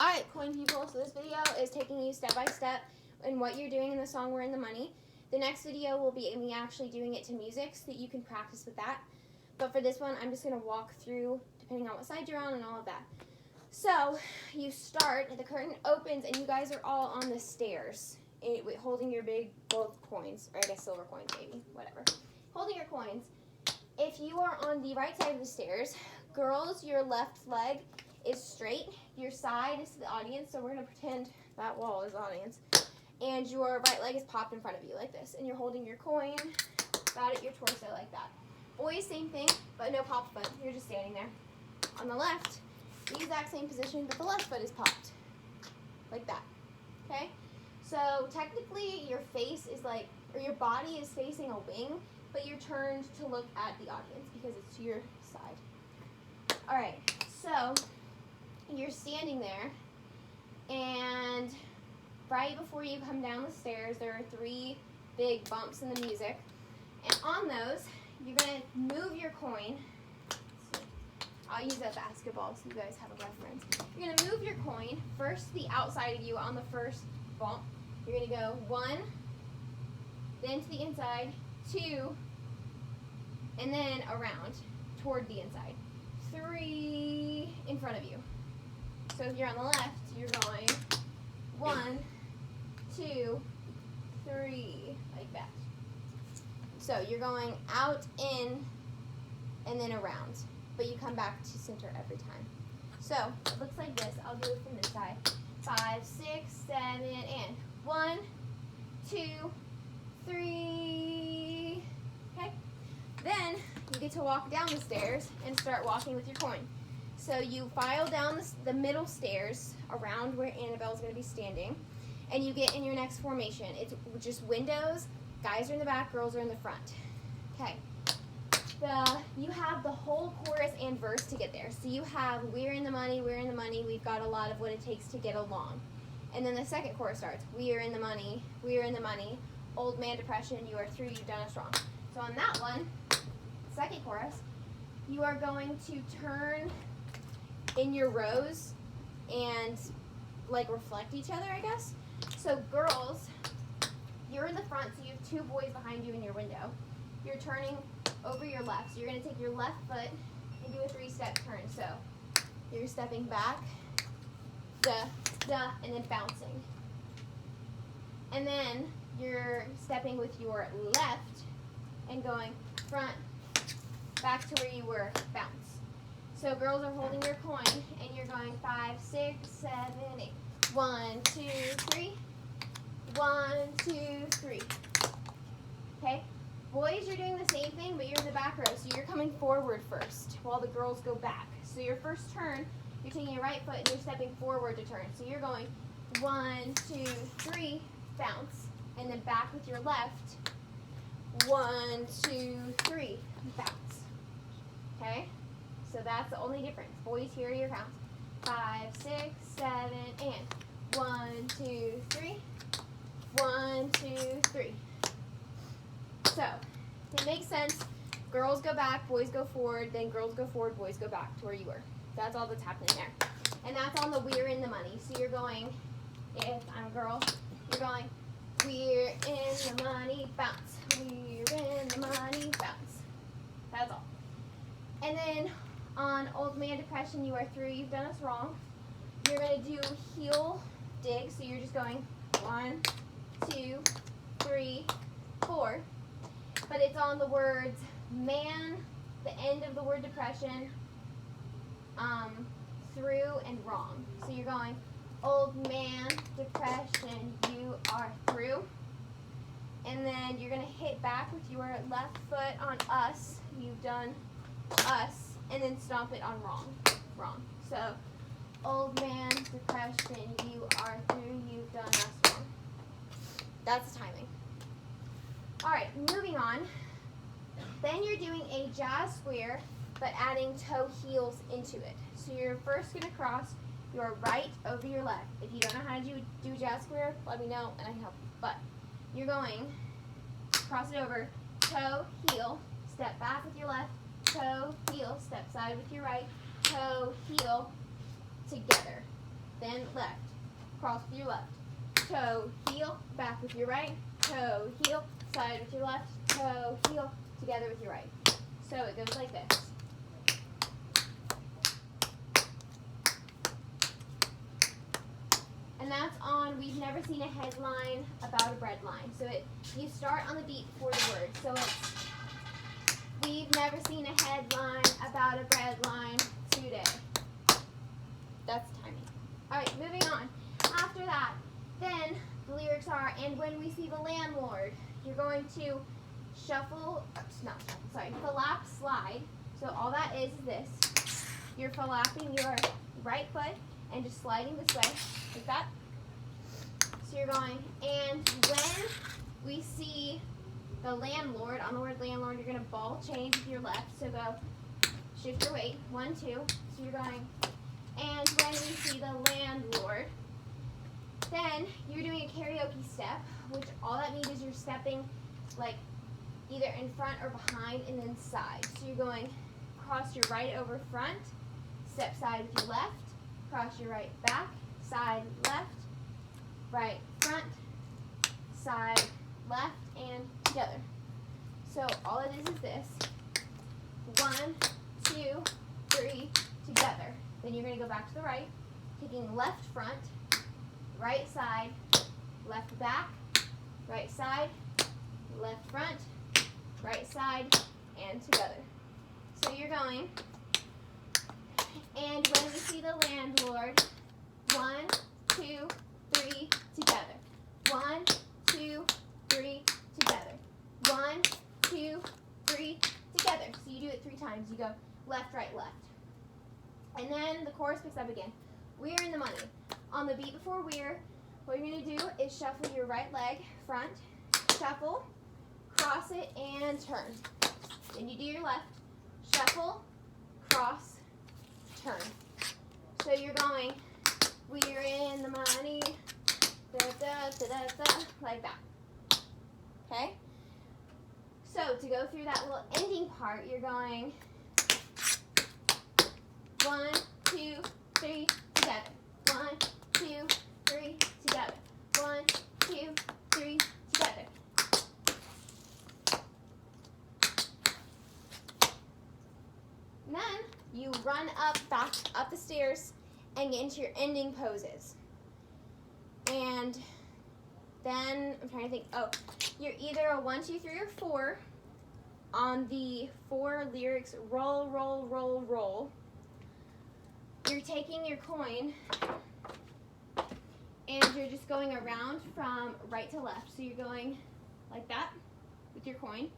Alright, coin people, so this video is taking you step by step in what you're doing in the song We're in the Money. The next video will be me actually doing it to music so that you can practice with that. But for this one, I'm just going to walk through depending on what side you're on and all of that. So, you start, the curtain opens, and you guys are all on the stairs holding your big gold coins, or I guess silver coins maybe, whatever. Holding your coins. If you are on the right side of the stairs, girls, your left leg is straight, your side is to the audience, so we're going to pretend that wall is the audience, and your right leg is popped in front of you like this, and you're holding your coin about at your torso like that. Boys, same thing, but no pop foot, you're just standing there. On the left, the exact same position, but the left foot is popped, like that, okay? So technically your face is like, or your body is facing a wing, but you're turned to look at the audience because it's to your side. All right, so you're standing there, and right before you come down the stairs, there are 3 big bumps in the music, and on those, you're going to move your coin. I'll use a basketball so you guys have a reference. You're going to move your coin first to the outside of you on the first bump. You're going to go 1, then to the inside, 2, and then around toward the inside. 3 in front of you. So if you're on the left, you're going 1, 2, 3, like that. So you're going out, in, and then around. But you come back to center every time. So it looks like this. I'll do it from this side. 5, 6, 7, and 1, 2, 3. Okay? Then you get to walk down the stairs and start walking with your coin. So you file down the middle stairs around where Annabelle's going to be standing, and you get in your next formation. It's just windows. Guys are in the back, girls are in the front. Okay. You have the whole chorus and verse to get there. So you have we're in the money, we've got a lot of what it takes to get along. And then the second chorus starts, we are in the money, old man depression, you are through, you've done us wrong. So on that one, second chorus, you are going to turn in your rows and like reflect each other, I guess. So girls, you're in the front, so you have 2 boys behind you in your window. You're turning over your left. So you're going to take your left foot and do a 3-step turn. So you're stepping back, duh, duh, and then bouncing. And then you're stepping with your left and going front, back to where you were, bounce. So girls are holding your coin, and you're going 5, 6, 7, 8. 1, 2, 3. 1, 2, 3. Okay? Boys, you're doing the same thing, but you're in the back row, so you're coming forward first while the girls go back. So your first turn, you're taking your right foot and you're stepping forward to turn. So you're going 1, 2, 3, bounce, and then back with your left. 1, 2, 3, bounce. Okay? So that's the only difference. Boys, here are your counts. 5, 6, 7, and 1, 2, 3. 1, 2, 3. So, it makes sense. Girls go back, boys go forward, then girls go forward, boys go back to where you were. That's all that's happening there. And that's on the we're in the money. So you're going, if I'm a girl, you're going, we're in the money, bounce. We're in the money, bounce. That's all. And then on Old Man Depression, you are through, you've done us wrong. You're going to do heel dig. So you're just going 1, 2, 3, 4. But it's on the words man, the end of the word depression, through, and wrong. So you're going, old man, depression, you are through. And then you're going to hit back with your left foot on us. You've done us. And then stomp it on wrong. Wrong. So, old man, depression, you are through, you've done us wrong. That's the timing. Alright, moving on. Then you're doing a jazz square, but adding toe heels into it. So you're first going to cross your right over your left. If you don't know how to do jazz square, let me know and I can help you. But you're going, cross it over, toe, heel, step back with your left, toe, heel, step side with your right, toe, heel, together. then left. Cross with your left. Toe, heel, back with your right. Toe, heel, side with your left. Toe, heel, together with your right. So it goes like this. And that's on We've Never Seen a Headline About a Bread Line. So you start on the beat before the word. So it's We've never seen a headline about a bread line today. That's timing. All right, moving on. After that, then the lyrics are, and when we see the landlord, you're going to flap slide. So all that is this. You're flapping your right foot and just sliding this way, like that. So you're going, and when we see the landlord, on the word landlord, you're going to ball change with your left. So go, shift your weight, 1, 2. So you're going, and when we see the landlord, then you're doing a karaoke step, which all that means is you're stepping like either in front or behind and then side. So you're going cross your right over front, step side with your left, cross your right back, side left, right front, side left, and together. So all it is this. 1, 2, 3, together. Then you're going to go back to the right, taking left front, right side, left back, right side, left front, right side, and together. So you're going, and when we see the landlord, 1, 2, 3, together. 1, 2, 3, together. 1, 2, 3, together. So you do it 3 times. You go left, right, left. And then the chorus picks up again. We're in the money. On the beat before we're, what you're going to do is shuffle your right leg front, shuffle, cross it, and turn. Then you do your left, shuffle, cross, turn. So you're going, we're in the money, da, da, da, da, da, like that. Okay? So to go through that little ending part, you're going 1, 2, 3, together. 1, 2, 3, together. 1, 2, 3, together. And then you run back up the stairs and get into your ending poses. And then, I'm trying to think, you're either a 1, 2, 3, or 4 on the 4 lyrics, roll, roll, roll, roll. You're taking your coin and you're just going around from right to left. So you're going like that with your coin.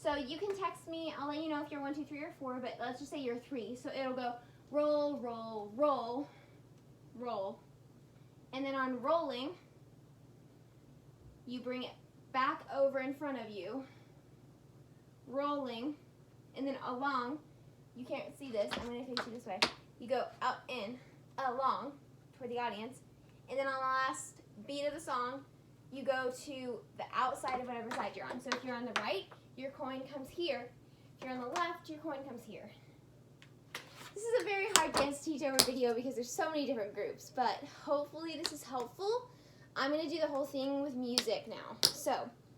So you can text me, I'll let you know if you're 1, 2, 3, or 4, but let's just say you're 3. So it'll go roll, roll, roll, roll. And then on rolling, you bring it back over in front of you, rolling, and then along. You can't see this, I'm going to face you this way. You go up, in, along, toward the audience, and then on the last beat of the song, you go to the outside of whatever side you're on. So if you're on the right, your coin comes here. If you're on the left, your coin comes here. This is a very hard dance to teach over video because there's so many different groups, but hopefully this is helpful. I'm going to do the whole thing with music now. So